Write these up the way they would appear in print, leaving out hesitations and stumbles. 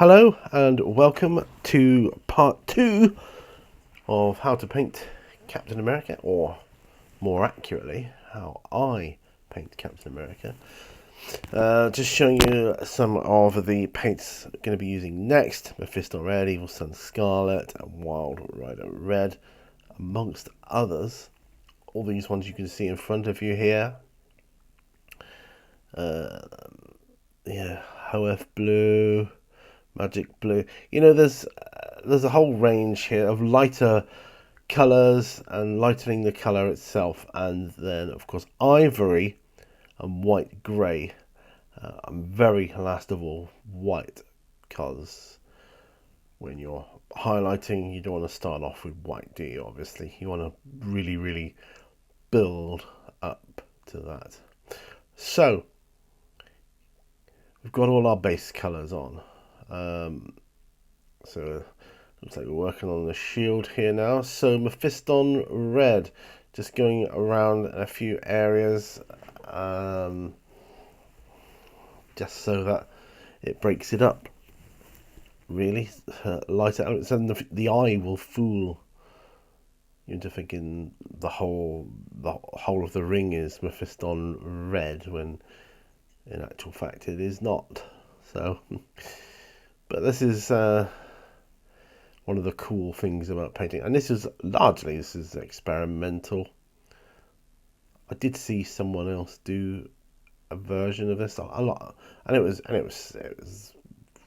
Hello and welcome to part 2 of how to paint Captain America, or more accurately, how I paint Captain America. Just showing you some of the paints I'm going to be using next: Mephisto Red, Evil Sun Scarlet, and Wild Rider Red, amongst others. All these ones you can see in front of you here. HOF Blue, Magic Blue. You know, there's a whole range here of lighter colours and lightening the colour itself, and then of course ivory and white grey. And very last of all white, because when you're highlighting you don't want to start off with white, do you? Obviously you want to really build up to that. So we've got all our base colours on. So looks like we're working on the shield here now. So Mephisto Red, just going around a few areas, just so that it breaks it up. Really, light it out, and the eye will fool you into thinking the whole of the ring is Mephisto Red, when in actual fact it is not. So, but this is one of the cool things about painting, and this is experimental. I did see someone else do a version of this a lot, and it was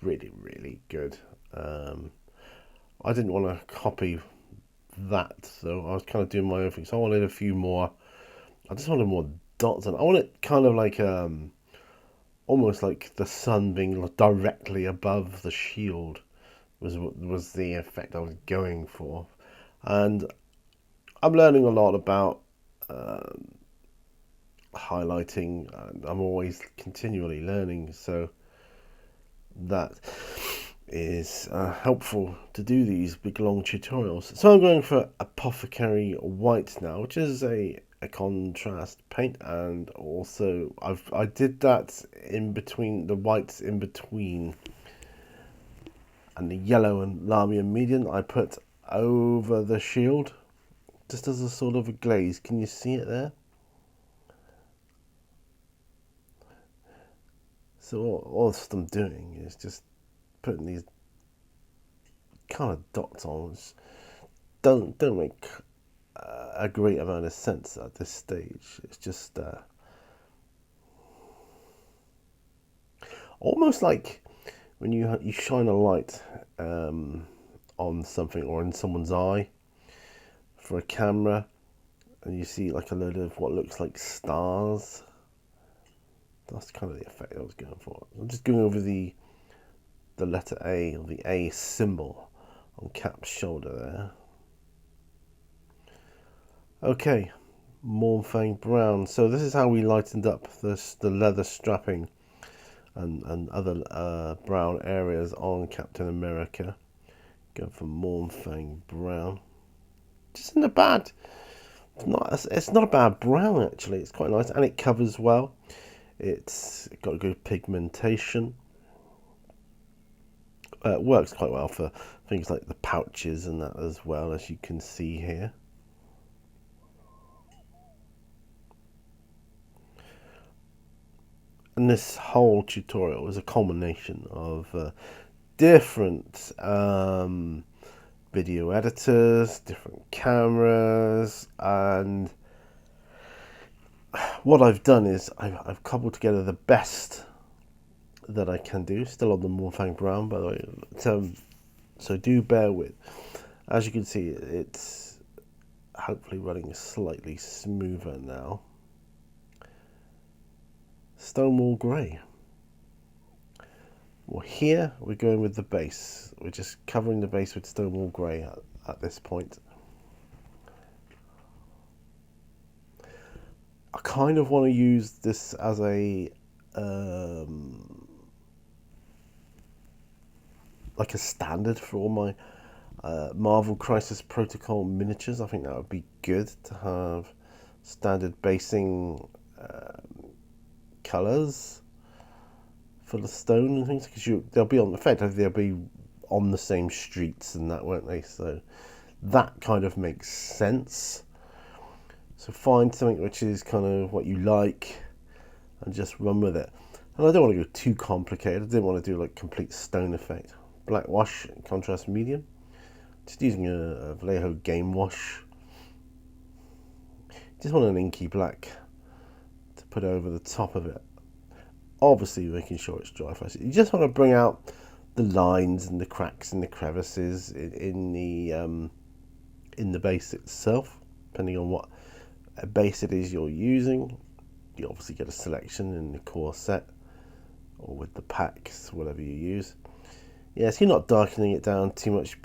really good. I didn't want to copy that, so I was kind of doing my own thing. So I wanted a few more. I just wanted more dots, and I want it kind of like almost like the sun being directly above the shield was the effect I was going for. And I'm learning a lot about highlighting, and I'm always continually learning, so that is helpful to do these big long tutorials. So I'm going for Apothecary White now, which is a contrast paint, and also I did that in between the whites, in between, and the yellow and Lamia median I put over the shield, just as a sort of a glaze. Can you see it there? So all I'm doing is just putting these kind of dots on, which don't make a great amount of sense at this stage. It's just almost like when you shine a light on something, or in someone's eye for a camera, and you see like a load of what looks like stars. That's kind of the effect I was going for. I'm just going over the letter A, or the A symbol on Cap's shoulder there. Okay, Mornfang Brown. So this is how we lightened up the leather strapping and other brown areas on Captain America. Go for Mornfang Brown. Just isn't a bad. It's not a bad brown, actually. It's quite nice, and it covers well. It's got a good pigmentation. It works quite well for things like the pouches and that, as well, as you can see here. And this whole tutorial is a culmination of different video editors, different cameras, and what I've done is I've cobbled together the best that I can do, still on the Mornfang Brown, by the way. So do bear with. As you can see, it's hopefully running slightly smoother now. Stonewall Grey. Well, here we're going with the base. We're just covering the base with Stonewall Grey at this point. I kind of want to use this as a like a standard for all my Marvel Crisis Protocol miniatures. I think that would be good to have standard basing colors full of stone and things, because they'll be on effectively they'll be on the same streets and that, won't they? So that kind of makes sense. So find something which is kind of what you like and just run with it. And I don't want to go too complicated. I didn't want to do like complete stone effect. Black wash, contrast medium. Just using a Vallejo game wash. Just want an inky black to put over the top of it. Obviously making sure it's dry first. You just want to bring out the lines and the cracks and the crevices in the base itself, depending on what base it is you're using. You obviously get a selection in the core set or with the packs, whatever you use. Yes, you're not darkening it down too much,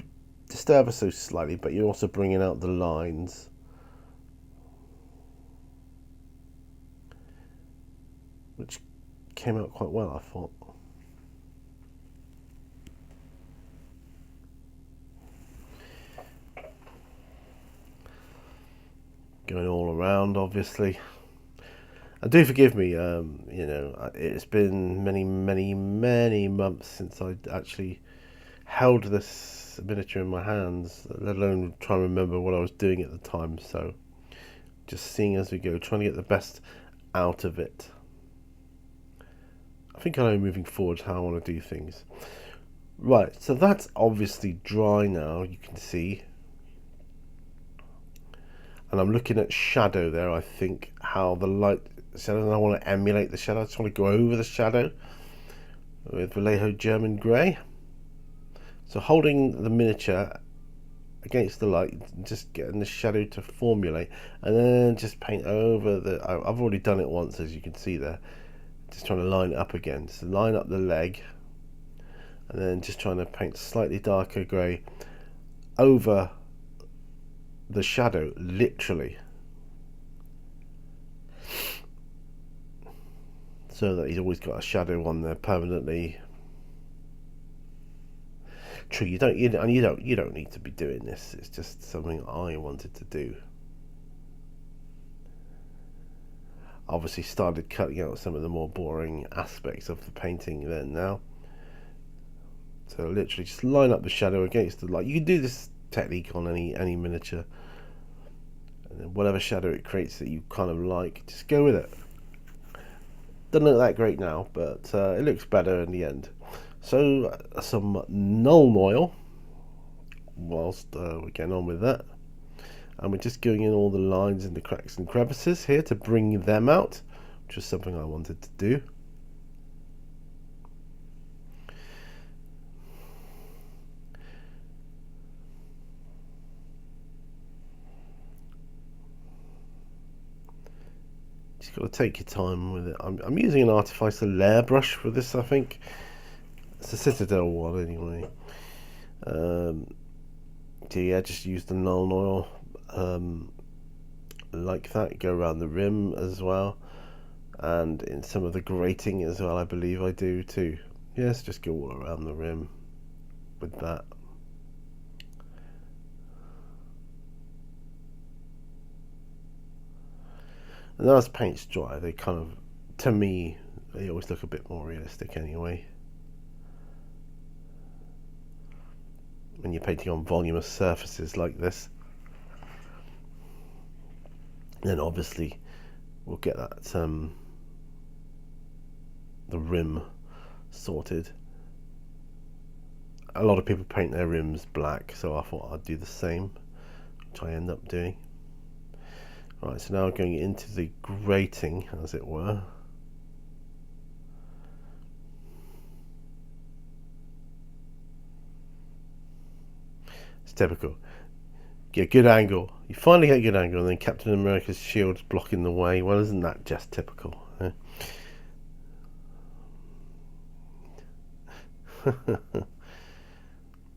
just ever so slightly, but you're also bringing out the lines. Which came out quite well, I thought. Going all around, obviously. And do forgive me, it's been many months since I actually held this miniature in my hands, let alone try and remember what I was doing at the time. So just seeing as we go, trying to get the best out of it. I think I know moving forward how I want to do things. Right, so that's obviously dry now, you can see. And I'm looking at shadow there, I think, how the light shadow, and I want to emulate the shadow. I just want to go over the shadow with Vallejo German Grey. So holding the miniature against the light, just getting the shadow to formulate, and then just paint over the... I've already done it once, as you can see there. Just trying to line it up again. So line up the leg, and then just trying to paint slightly darker grey over the shadow, literally, so that he's always got a shadow on there permanently. True, you don't need to be doing this. It's just something I wanted to do. Obviously started cutting out some of the more boring aspects of the painting then now. So literally just line up the shadow against the light. You can do this technique on any miniature, and then whatever shadow it creates that you kind of like, just go with it. Doesn't look that great now, but it looks better in the end. So some Null oil whilst we're getting on with that, and we're just going in all the lines and the cracks and crevices here to bring them out, which is something I wanted to do. Just got to take your time with it. I'm using an artificial layer brush for this, I think. It's a Citadel one anyway. So yeah, just use the Null oil like that. Go around the rim as well, and in some of the grating as well, I believe I do too. Yes, just go all around the rim with that. And as paints dry, they kind of, to me, they always look a bit more realistic anyway. When you're painting on voluminous surfaces like this. Then obviously we'll get that the rim sorted. A lot of people paint their rims black, so I thought I'd do the same, which I end up doing. Right, so now going into the grating, as it were. It's typical. Get a good angle. You finally get a good angle, and then Captain America's shield's blocking the way. Well, isn't that just typical? Eh?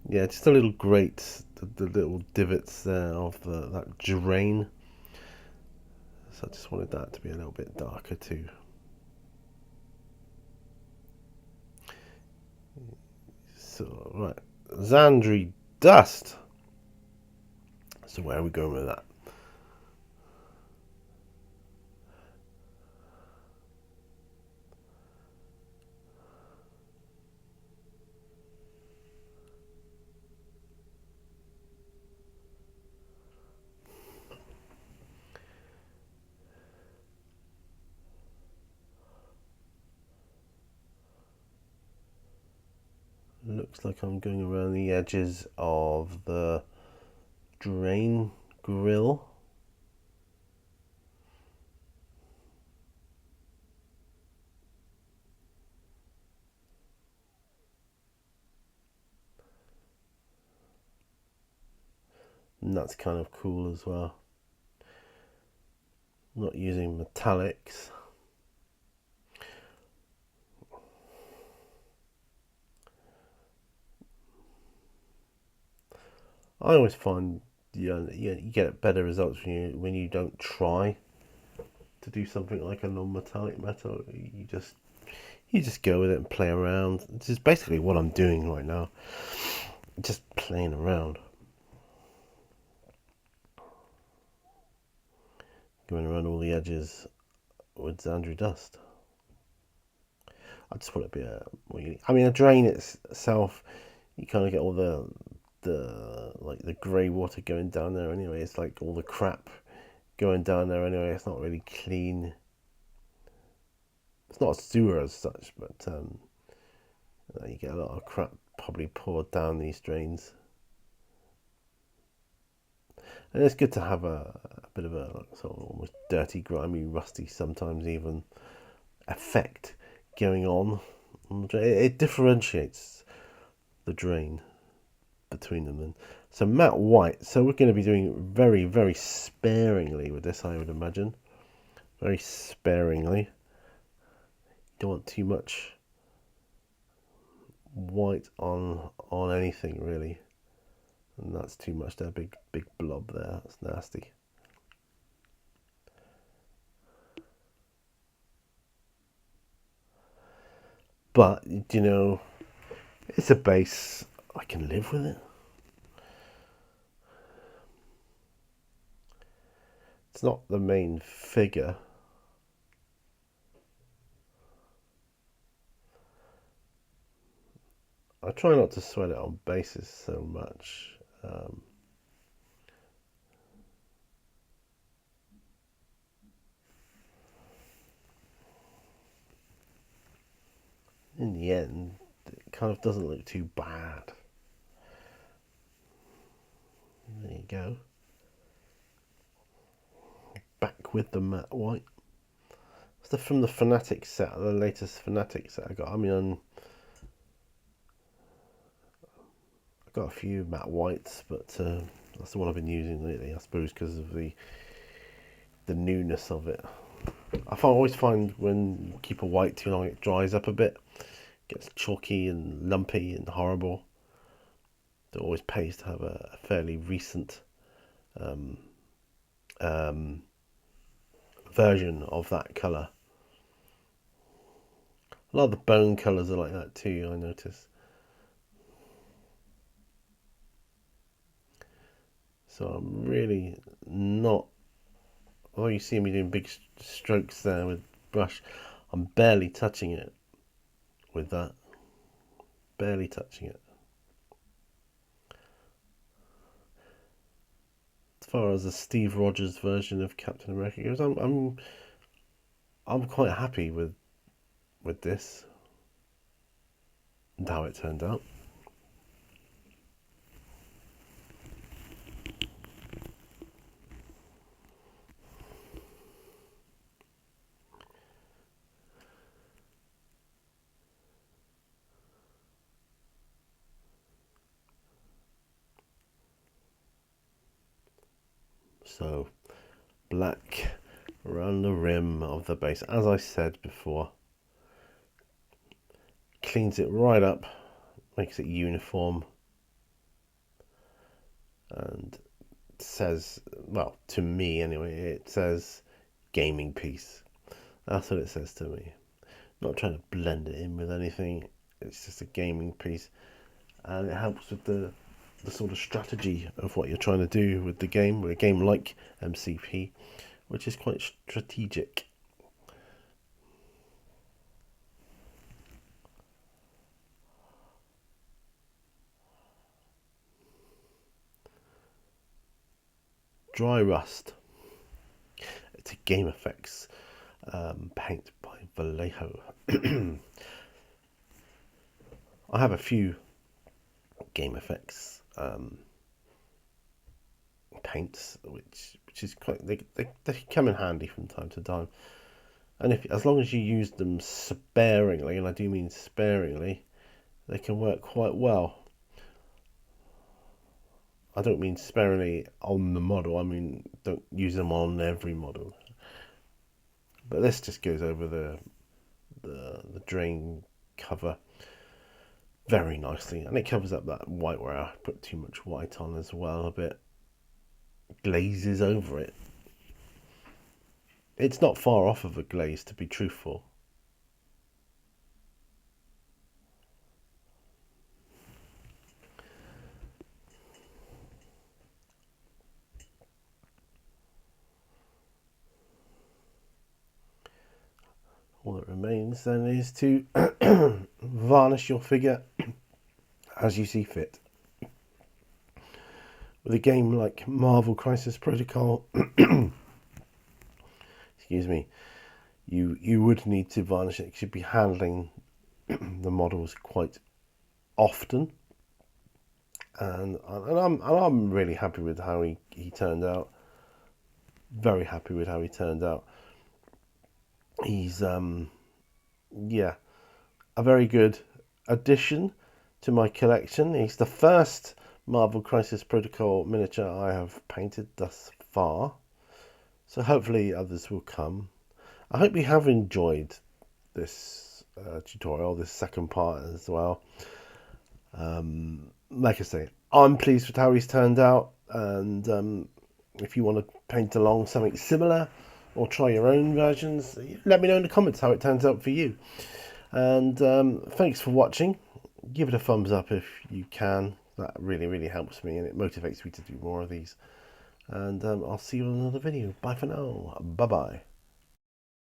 Yeah, just a little grate, the little divots there of that drain. So I just wanted that to be a little bit darker too. So, right, Xandri dust. So where are we going with that? Looks like I'm going around the edges of the drain grill. And that's kind of cool as well. Not using metallics. I always find you get better results when you don't try to do something like a non-metallic metal. You just go with it and play around. This is basically what I'm doing right now. Just playing around. Going around all the edges with Xandri dust. I just want it to be a drain itself, you kind of get all the grey water going down there anyway. It's like all the crap going down there anyway. It's not really clean. It's not a sewer as such, but you get a lot of crap probably poured down these drains. And it's good to have a bit of a sort of almost dirty, grimy, rusty, sometimes even effect going on. It differentiates the drain between them. And so matte white. So we're going to be doing very, very sparingly with this, I would imagine. Very sparingly. Don't want too much white on anything really. And that's too much there. Big blob there. That's nasty. But it's a base. I can live with it. It's not the main figure. I try not to sweat it on bases so much. In the end, it kind of doesn't look too bad. There you go. Back with the matte white. Stuff from the Fanatic set, the latest Fanatic set I got. I mean, I've got a few matte whites, but that's the one I've been using lately, I suppose, because of the newness of it. Always find when you keep a white too long, it dries up a bit, gets chalky and lumpy and horrible. It always pays to have a fairly recent version of that colour. A lot of the bone colours are like that too, I notice. So I'm really not, although you see me doing big strokes there with brush, I'm barely touching it with that. Barely touching it. As far as the Steve Rogers version of Captain America goes, I'm quite happy with this and how it turned out. So black around the rim of the base, as I said before, cleans it right up, makes it uniform, and says, well, to me anyway, it says gaming piece. That's what it says to me. Not trying to blend it in with anything. It's just a gaming piece, and it helps with the sort of strategy of what you're trying to do with the game, with a game like MCP, which is quite strategic. Dry Rust. It's a Game Effects paint by Vallejo. I have a few game effects paints, which is quite they come in handy from time to time. And as long as you use them sparingly, and I do mean sparingly, they can work quite well. I don't mean sparingly on the model, I mean don't use them on every model. But this just goes over the drain cover very nicely, and it covers up that white where I put too much white on as well, a bit glazes over it. It's not far off of a glaze, to be truthful. All that remains then is to varnish your figure as you see fit. With a game like Marvel Crisis Protocol, excuse me, you would need to varnish it. You should be handling the models quite often, and I'm really happy with how he turned out. Very happy with how he turned out. He's yeah, a very good addition to my collection. He's the first Marvel Crisis Protocol miniature I have painted thus far, so hopefully others will come. I hope you have enjoyed this tutorial, this second part as well. Like I say, I'm pleased with how he's turned out, and if you want to paint along something similar or try your own versions, let me know in the comments how it turns out for you. And thanks for watching. Give it a thumbs up if you can. That really helps me, and it motivates me to do more of these. And I'll see you in another video. Bye for now. Bye bye.